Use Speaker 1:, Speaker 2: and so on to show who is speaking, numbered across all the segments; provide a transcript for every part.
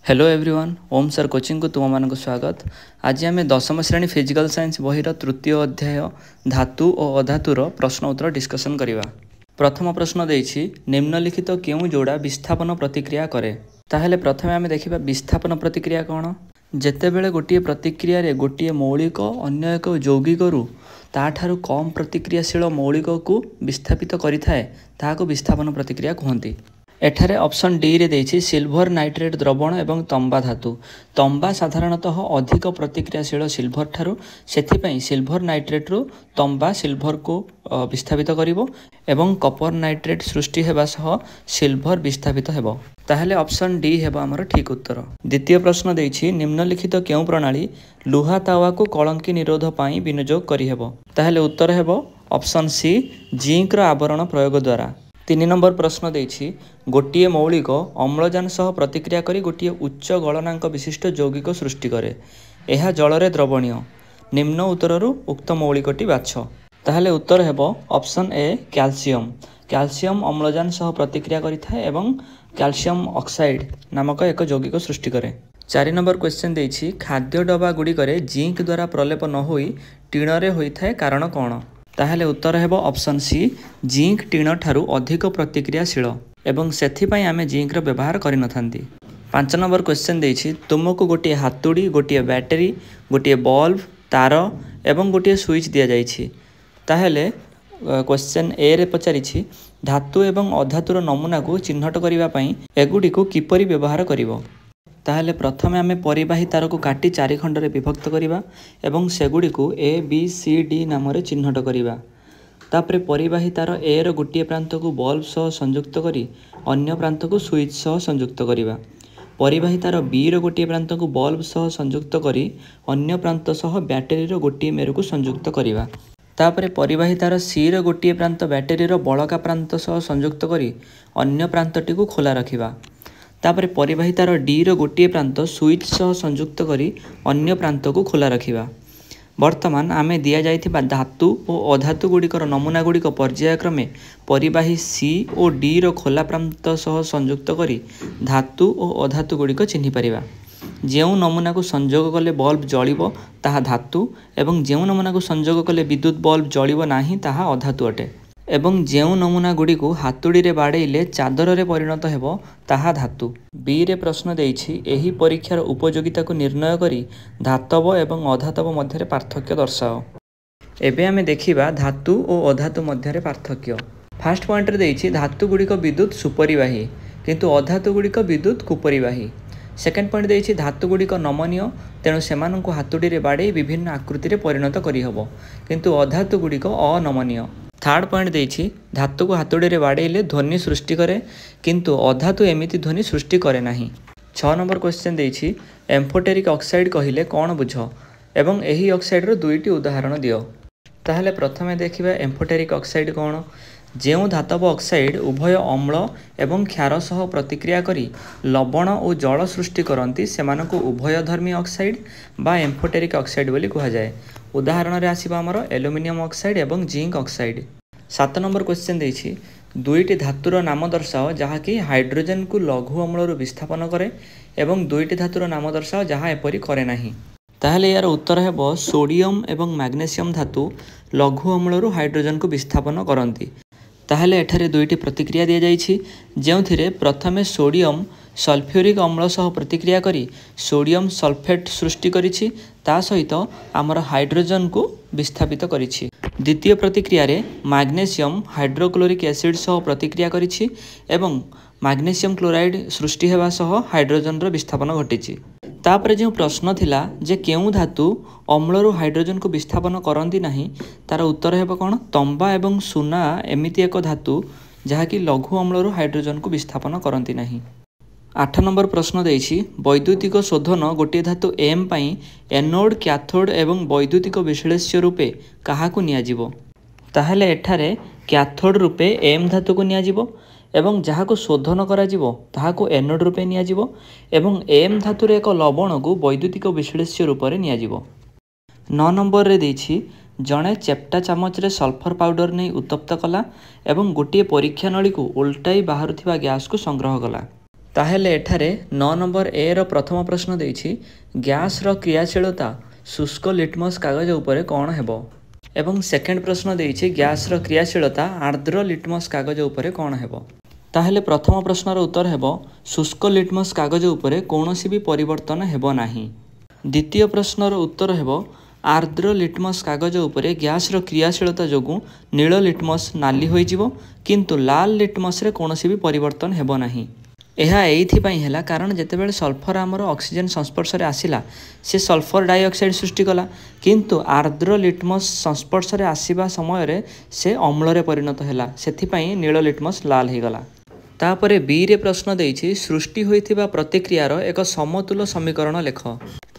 Speaker 1: Hello everyone ओम sir coaching को तुम मान स्वागत। आज आम दशम श्रेणी फिजिकल साइंस बहीर तृतीय अध्याय धातु और अधातुर प्रश्न उत्तर डिस्कसन करवा। प्रथम प्रश्न देछि निम्नलिखित क्यों जोड़ा विस्थापन प्रतिक्रिया करे। ताहले प्रथमे आम देखा विस्थापन प्रतिक्रिया कौन। जेतेबेले गोटे प्रतिक्रिया रे गोटे मौलिक अन्य एक यौगिकरू ताठारु कम प्रतिक्रियाशील मौलिक को विस्थापित करिथाए ताहाको विस्थापन प्रतिक्रिया कहते। एठारे ऑप्शन डी रे देछि सिल्वर नाइट्रेट द्रवण एवं तंबा धातु। तंबा साधारणतः अधिक प्रतिक्रियाशील सिल्वर ठारू, सेथिपई सिल्वर नाइट्रेट रु तंबा सिल्वर को विस्थापित करिवो एवं कपर नाइट्रेट सृष्टि हेबा सह सिल्वर विस्थापित हेबो। ताहले ऑप्शन डी हेबो हमर ठीक उत्तर। द्वितीय प्रश्न देछि निम्नलिखित केउ प्रणाली लुहा तावा को कलंकी निरोध पाई विनियोग करि हेबो। ताहले उत्तर हेबो ऑप्शन सी जिंक रो आवरण प्रयोग द्वारा। 3 नंबर प्रश्न देछि गोटिए मौलिक अम्लजान सह प्रतिक्रिया करी गोटिए उच्च गलनांक विशिष्ट यौगिक सृष्टि करे, यह जलरे द्रवणीय। निम्न उत्तररू उक्त मौलिकटी बाछ। ताहले उत्तर हेबो ऑप्शन ए कैल्शियम। कैल्शियम अम्लजान सह प्रतिक्रिया करिथाए एवं कैल्शियम ऑक्साइड नामक एक यौगिक सृष्टि करे। 4 नंबर क्वेश्चन देछि खाद्य डबा गुड़िकरे जिंक द्वारा प्रलेप न होई टीणरे होइथाए कारण कौन। ताहले उत्तर हेबो ऑप्शन सी जिंक टीण ठारू अधिक प्रतिक्रियाशील एवं सेथिपई आमे जिंक रो व्यवहार करि नथांती। 5 नंबर क्वेश्चन देछि तुमको गोटे हातुड़ी गोटे बैटरी गोटे बल्ब तार एवं गोटे स्विच दिया जाइछि। ताहले क्वेश्चन ए रे पचारिछि धातु एवं अधातुर नमूना को चिन्हट करिवा पई एगुडी को किपरि व्यवहार करिवो। ताहले प्रथमे आमे परिबाही तार को काटी 4 खंडरे विभक्त करिवा एवं सेगुडी को ए बी सी डी नाम रे चिन्हट करिवा। तापरे परिबाही तार ए रो गोटे प्रांत को बल्ब सह संयुक्त करी अन्य प्रांत को स्विच सह संयुक्त करिवा। परिबाही तार बी रो गोटे प्रांत को बल्ब सह संयुक्त करी अन्य प्रांत सह बैटरी रो गोटे मेरु को संयुक्त करिवा। तापरे परिबाही तार सी रो गोटे प्रांत बैटरी रो बळका प्रांत सह संयुक्त करी अन्य प्रांतटी को खोला रखिवा। तापरे परिबाही तार डी रो गोटे प्रांत स्विच सह संयुक्त करी अन्य प्रांत को खोला रखिवा। वर्तमान आमे दिया जाइथिबा धातु और अधातु गुड़िकर नमूना गुड़िक पर्यायक्रमे परिबाही सी और डी रो खोला प्रांत सह संयुक्त करी धातु और अधातु गुड़िक चिन्हि परिबा। जेउ नमूना को संयोग कले बल्ब जलिबो ताहा धातु एवं जेउ नमूना को संयोग कले विद्युत बल्ब जलिबो नाही ताहा अधातु अटे एवं जेउ नमूना गुड़ी को हातुड़ी रे बाड़ेइले चादर रे परिणत हेबो ताहा धातु। बी रे प्रश्न देछि एही परीक्षार उपयोगिता को निर्णय करी धातव एवं अधातव मध्य पार्थक्य दर्शाओ। एबे आमे देखिबा धातु और अधातु मध्य पार्थक्य। फास्ट पॉइंट रे देछि धातु गुड़िक विद्युत सुपरिवाही किंतु अधातु गुड़िक विद्युत कुपरिवाही। सेकेंड पॉइंट देछि धातु गुड़िक नमनीय तेणु सेमानंकु हातुड़ी रे बाड़े विभिन्न आकृति रे परिणत करी हबो किंतु अधातु गुड़िक अनमनीय। थर्ड पॉइंट देछि धातु को हातुड़ी रे बाड़ेइले ध्वनि सृष्टि करे किंतु अधातु एमिति ध्वनि सृष्टि करे नाही। 6 नंबर क्वेश्चन देछि एम्फोटेरिक ऑक्साइड कहिले कोन बुझ एवं एही ऑक्साइड रो दुईटी उदाहरण दियो। ताहले प्रथमे देखिबा एम्फोटेरिक ऑक्साइड कोन। जेउ धातव ऑक्साइड उभय अम्ल एवं क्षार सह प्रतिक्रिया करी लवण और जल सृष्टि करती सेमानकु उभयधर्मी ऑक्साइड बा एम्फोटेरिक ऑक्साइड बोली कहा जाए। उदाहरण रे आसीबा हमर एल्युमिनियम ऑक्साइड एवं जिंक ऑक्साइड। 7 नंबर क्वेश्चन देछि दुईटी धातुर नाम दर्शाओ जहाँकि हाइड्रोजन को लघु अम्ल विस्थापन करे एवं दुईटी धातुर नाम दर्शाओ जहाँ एपरी करे नाही। ताहले यार उत्तर हेबो सोडियम एवं मैग्नेशियम धातु लघु अम्ल हाइड्रोजन को विस्थापन करती। ताहले एठारे दुईटी प्रतिक्रिया दिया जाइछि जेउथिरे प्रथमे सोडियम सल्फ्यूरिक अम्ल सह प्रतिक्रिया करी सोडियम सल्फेट सृष्टि करिछि ता सहित आमर हाइड्रोजन को विस्थापित करिछि। द्वितीय प्रतिक्रिया रे मैग्नेशियम हाइड्रोक्लोरिक एसिड सह प्रतिक्रिया करिछि एवं मैग्नेशियम क्लोराइड सृष्टि हेबा सह हाइड्रोजन रो विस्थापन घटिछि। तापरे जो प्रश्न थिला जे केउ धातु अम्लरू हाइड्रोजन को विस्थापन करती नहीं तार उत्तर हेबो कोन तंबा एवं सुना एमिति एक धातु जहाँकि लघु अम्लरू हाइड्रोजन को विस्थापन करती नहीं। 8 नंबर प्रश्न देछि वैद्युतिक शोधन गोटे धातु एम पई एनोड कैथोड एवं वैद्युतिक विश्लेष्य रूपे काहाकु नियाजिबो। ताहले एठारे कैथोड रूपे एम धातु को नियाजिबो एवं जहाको शोधन करा जिवो ताहाको एनोड रूपे नियाजिबो एवं एम धातुर एक लवण को वैद्युतिक विश्लेष्य रूप में नियाजिबो। 9 नंबर रे देछि जड़े चेप्टा चामच रे सल्फर पाउडर नहीं उत्तप्त कला एवं गोटे परीक्षा नली को उल्टाई बाहर गैस को संग्रह कला। ताहेले एठारे 9 नंबर ए रो प्रथम प्रश्न देछि गैस रो क्रियाशीलता शुष्क लिटमस कागज उपरे कोन हेबो एवं सेकेंड प्रश्न देछि गैस रो क्रियाशीलता आर्द्र लिटमस कागज उपरे कोन हेबो। ताहेले प्रथम प्रश्नर उत्तर हेबो शुष्क लिटमस कागज उपरे कोनोसी भी परिवर्तन हेबो नाही। द्वितीय प्रश्नर उत्तर हेबो आर्द्र लिटमस कागज उपरे गैस रो क्रियाशीलता जोगु नील लिटमस नाली होई जिवो किंतु लाल लिटमस रे कोनोसी भी परिवर्तन हेबो नाही। यह एइथिपाई हैला कारण जेतेबेले सल्फर आमर ऑक्सीजन संस्पर्श रे आसिला से सल्फर डाइऑक्साइड सृष्टि कला किंतु आर्द्र लिटमस संस्पर्श रे आसीबा समय रे से अम्ल रे परिणत हैला सेथिपाई नील लिटमस लाल हे गला। तापरे बी रे प्रश्न देछि सृष्टि होइथिबा प्रतिक्रियार एक समतुल समीकरण लेख।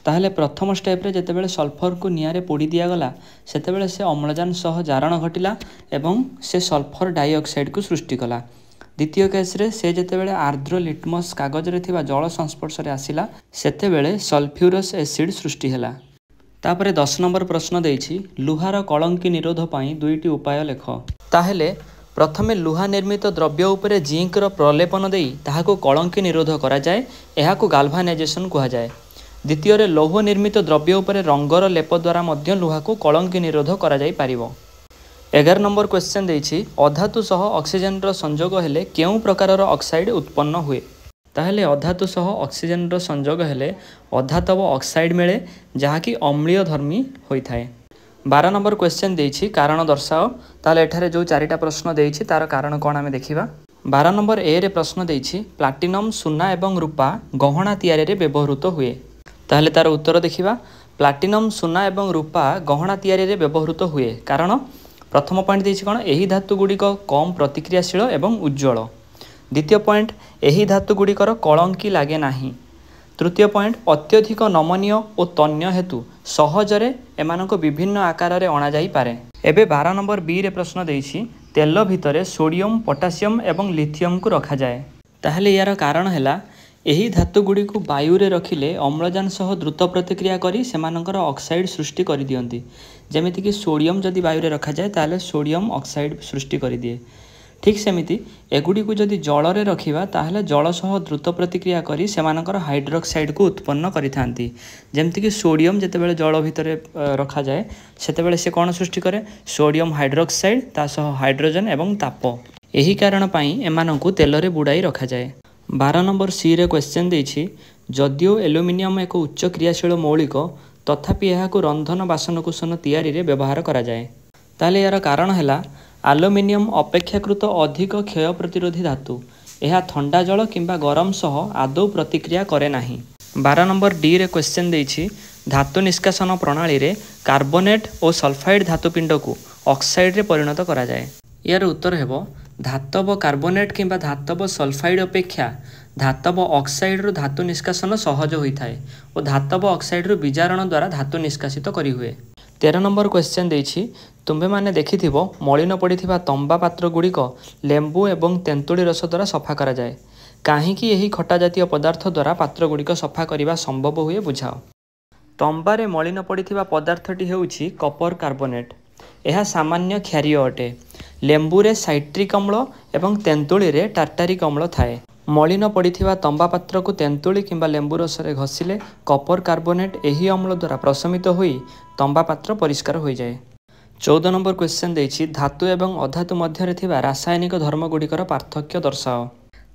Speaker 1: ताहले प्रथम स्टेप रे जेतेबेले सल्फर को नियारे पोड़ी दिया गला सेतेबेले से अम्लजान सह जारण घटिला एवं से सल्फर डाइऑक्साइड को सृष्टि कला। द्वितीय केस रे से जेतेबेले आर्द्र लिटमस कागज रे थिबा जल संस्पर्श रे आसिला सेतेबेले सल्फ्यूरस एसिड सृष्टि हैला। तापरे 10 नंबर प्रश्न देछि लुहार कलंकी निरोध पई दुईटी उपाय लेख। ताहेले प्रथमे लुहा निर्मित द्रव्य उपरे जिंक रो प्रलेपन देई ताहाको कलंकी निरोध करा जाय एहाको गाल्भानाइजेशन कहा जाय। द्वितीय रे लौह निर्मित द्रव्य उपरे रंगर लेप द्वारा मध्य लुहा को कलंकी निरोध करा जाय पारिबो। 11 नंबर क्वेश्चन देछि अधातु सह ऑक्सीजन रो संयोग हेले केउ प्रकार रो ऑक्साइड उत्पन्न हुए। ताहेले अधातु सह ऑक्सीजन रो संयोग हेले अधातव ऑक्साइड मिले जहाँकि अम्लीय धर्मी होई थाए। 12 नंबर क्वेश्चन देछि कारण दर्शाओ। ताले एठारे जो चारिटा प्रश्न देछि तार कारण कोन आमे देखिबा। 12 नंबर ए रे प्रश्न देछि प्लाटिनम सुना एवं रूपा गहना तयारी रे व्यवहृत हुए। ताहले तार उत्तर देखिबा प्लाटिनम सुना एवं रूपा गहना तयारी रे व्यवहृत हुए कारण प्रथम पॉइंट देछि कोन एही धातु गुडी को कम प्रतिक्रियाशील एवं उज्ज्वल। द्वितीय पॉइंट एही धातु गुडीकर कलंकी लागे नाही। तृतीय पॉइंट अत्यधिक नमनीय और तन्य हेतु सहजरे एमानको विभिन्न आकार रे अणा जाई पारे। एबे 12 नंबर बी रे प्रश्न देछि तेल भितरे सोडियम पोटासियम एवं लिथियम को रखा जाए। ताहले यार कारण हैला एही धातु गुडी को वायु रे रखिले अम्लजान सह द्रुत प्रतिक्रिया करी सेमानकर ऑक्साइड सृष्टि करि दियंती। जेमिति कि सोडियम जदि वायु रे रखा जाए ताले सोडियम ऑक्साइड सृष्टि करि दिए। ठीक सेमिति एगुडी को जदि जल रे रखिबा ताहले जल सह द्रुत प्रतिक्रिया करी सेमानकर हाइड्रोक्साइड को उत्पन्न करिथांती। जेमिति कि सोडियम जेतेबेले जल भितरे रखा जाए सेतेबेले से कोन सृष्टि करे सोडियम हाइड्रोक्साइड ता सह हाइड्रोजन एवं ताप। एही कारण पई एमानकु तेल रे बुडाई रखा जाए। 12 नंबर सी रे क्वेश्चन देछि जदियो एल्युमिनियम एक उच्च क्रियाशील मौलिक तथापि एहाकु रंधन बासनकुसन तयारी रे व्यवहार करा जाए। ताले यार कारण हैला एल्युमिनियम अपेक्षाकृत अधिक क्षय प्रतिरोधी धातु एहा ठंडा जल किंबा गरम सह आदौ प्रतिक्रिया करे नाही। 12 नंबर डी रे क्वेश्चन देछि धातु निष्कासन प्रणाली रे कार्बोनेट और सल्फाइड धातुपिंड को ऑक्साइड रे परिणत करा जाए। यार उत्तर हेबो धातव कार्बोनेट किंबा धातव सल्फाइड अपेक्षा धातव ऑक्साइड रो धातु निष्कासन सहज होई थाए और धातव ऑक्साइड रो विजारण द्वारा धातु निष्कासित करी हुए। 13 नंबर क्वेश्चन देछि तुम्बे माने देखिथिबो मलिन पड़िथिबा तंबा पात्र गुड़िक लेंबू एवं तेंतुली रस द्वारा सफा करा जाए काहेकि एही खटा जातीय पदार्थ द्वारा पात्र गुड़िक सफा करिबा संभव हुए बुझाओ। तंबारे मलिन पड़िथिबा पदार्थटी हेउछि कपर कार्बोनेट यह सामान्य क्षारीय अटे। लेंबू रे साइट्रिक अम्ल एवं तेंतुली रे टार्टारिक अम्ल थाए। मलिन पड़िथिबा तंबा पात्र को तेंतुली किंबा लेंबू रस रे घसिले कपर कार्बोनेट एही अम्ल द्वारा प्रशमित होई तंबा पात्र परिष्कार हो जाए। 14 नंबर क्वेश्चन देछि धातु एवं अधातु मध्य रे थिबा रासायनिक धर्म गुड़िकर पार्थक्य दर्शाओ।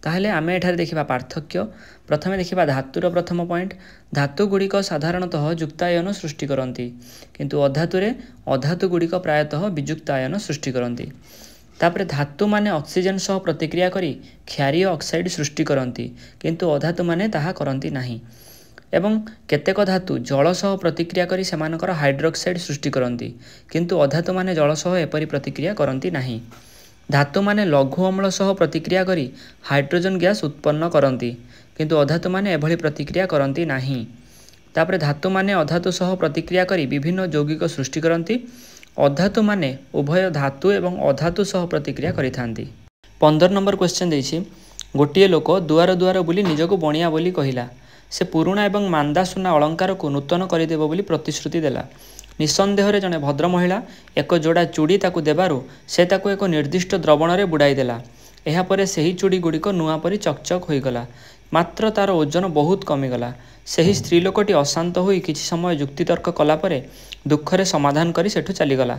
Speaker 1: ताहले आमे एठारे देखिबा पार्थक्य। प्रथमे देखिबा धातुर प्रथम पॉइंट धातु गुड़िक साधारणतः युक्तायन सृष्टि करती किंतु अधातुरे अधातु गुड़िक प्रायतः वियुक्तायन सृष्टि करती। तापरे धातु माने ऑक्सीजन सह प्रतिक्रिया करी क्षारीय ऑक्साइड सृष्टि करती किंतु अधातु माने ताहा करती नाही एवं केतेक धातु जल सह प्रतिक्रिया करी सेमानकर हाइड्रोक्साइड सृष्टि करती किंतु अधातु माने जल सह एपरि प्रतिक्रिया करती नाही। धातु माने लघु अम्ल सह प्रतिक्रिया करी हाइड्रोजन गैस उत्पन्न करती किंतु अधातु माने एभली प्रतिक्रिया करती नाही। तापरे धातु माने अधातु सह प्रतिक्रिया करी विभिन्न यौगिक सृष्टि करती अधातु माने उभय धातु एवं अधातु सह प्रतिक्रिया करिथांती। 15 नंबर क्वेश्चन देछि गोटिए लोक दुआर दुआर बुली निजको बणिया बोली कहिला से पुराणा एवं मांदा सुना अलंकार को नूतन करदेव बोली प्रतिश्रुति देला। निसंदेह जड़े भद्र महिला एक जोड़ा चूड़ी ताकू देबारु से ताकू एक निर्दिष्ट द्रवण रे बुड़ाई देला। एहापरे सही चूड़ी गुड़िक नुआ परी चकचक होईगला ମାତ୍ର ତାର ଓଜନ ବହୁତ କମିଗଲା। ସେହି ସ୍ତ୍ରୀ ଲୋକଟି ଅଶାନ୍ତ ହୋଇ କିଛି ସମୟ ଯୁକ୍ତିତର୍କ କଲାପରେ ଦୁଃଖରେ ସମାଧାନ କରି ସେଠୁ ଚାଲିଗଲା।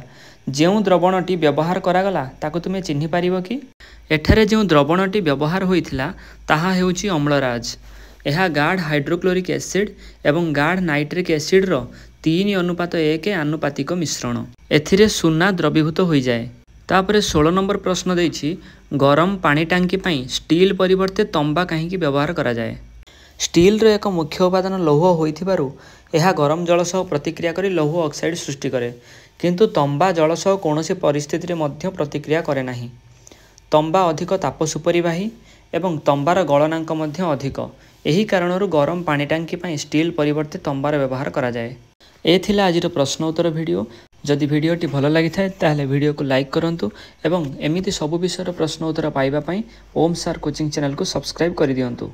Speaker 1: ଯେଉଁ ଦ୍ରବଣଟି ବ୍ୟବହାର କରାଗଲା ତାକୁ ତୁମେ ଚିହ୍ନିପାରିବ କି? ଏଠାରେ ଯେଉଁ ଦ୍ରବଣଟି ବ୍ୟବହାର ହୋଇଥିଲା ତାହା ହେଉଛି ଅମ୍ଳରାଜ। ଏହା ଗାଢ଼ ହାଇଡ୍ରୋକ୍ଲୋରିକ୍ ଏସିଡ୍ ଏବଂ ଗାଢ଼ ନାଇଟ୍ରିକ୍ ଏସିଡ୍ର 3:1 ଆନୁପାତିକ ମିଶ୍ରଣ। ଏଥିରେ ସୁନା ଦ୍ରବୀଭୂତ ହୋଇଯାଏ। ତାପରେ 16 ନମ୍ବର ପ୍ରଶ୍ନ ଦେଇଛି, ଗରମ ପାଣି ଟାଙ୍କି ପାଇଁ ଷ୍ଟିଲ୍ ପରିବର୍ତ୍ତେ ତମ୍ବା କାହିଁକି ବ୍ୟବହାର କରାଯାଏ? ଷ୍ଟିଲ୍ର ଏକ ମୁଖ୍ୟ ଉପାଦାନ ଲୌହ ହୋଇଥିବାରୁ ଏହା ଗରମ ଜଳ ସହ ପ୍ରତିକ୍ରିୟା କରି ଲୌହ ଅକ୍ସାଇଡ୍ ସୃଷ୍ଟି କରେ। କିନ୍ତୁ ତମ୍ବା ଜଳ ସହ କୌଣସି ପରିସ୍ଥିତିରେ ମଧ୍ୟ ପ୍ରତିକ୍ରିୟା କରେ ନାହିଁ। ତମ୍ବା ଅଧିକ ତାପ ସୁପରିବାହୀ ଏବଂ ତମ୍ବାର ଗଳନାଙ୍କ ମଧ୍ୟ ଅଧିକ। ଏହି କାରଣରୁ ଗରମ ପାଣି ଟାଙ୍କି ପାଇଁ ଷ୍ଟିଲ୍ ପରିବର୍ତ୍ତେ ତମ୍ବାର ବ୍ୟବହାର କରାଯାଏ। ଏ ଥିଲା ଆଜିର ପ୍ରଶ୍ନ ଉତ୍ତର ଭିଡ଼ିଓ। ଯଦି ଭିଡ଼ିଓଟି ଭଲ ଲାଗିଥାଏ ତାହେଲେ ଭିଡ଼ିଓକୁ ଲାଇକ୍ କରନ୍ତୁ ଏବଂ ଏମିତି ସବୁ ବିଷୟର ପ୍ରଶ୍ନ ଉତ୍ତର ପାଇବା ପାଇଁ ଓମ୍ ସାର୍ କୋଚିଂ ଚ୍ୟାନେଲକୁ ସବସ୍କ୍ରାଇବ୍ କରିଦିଅନ୍ତୁ।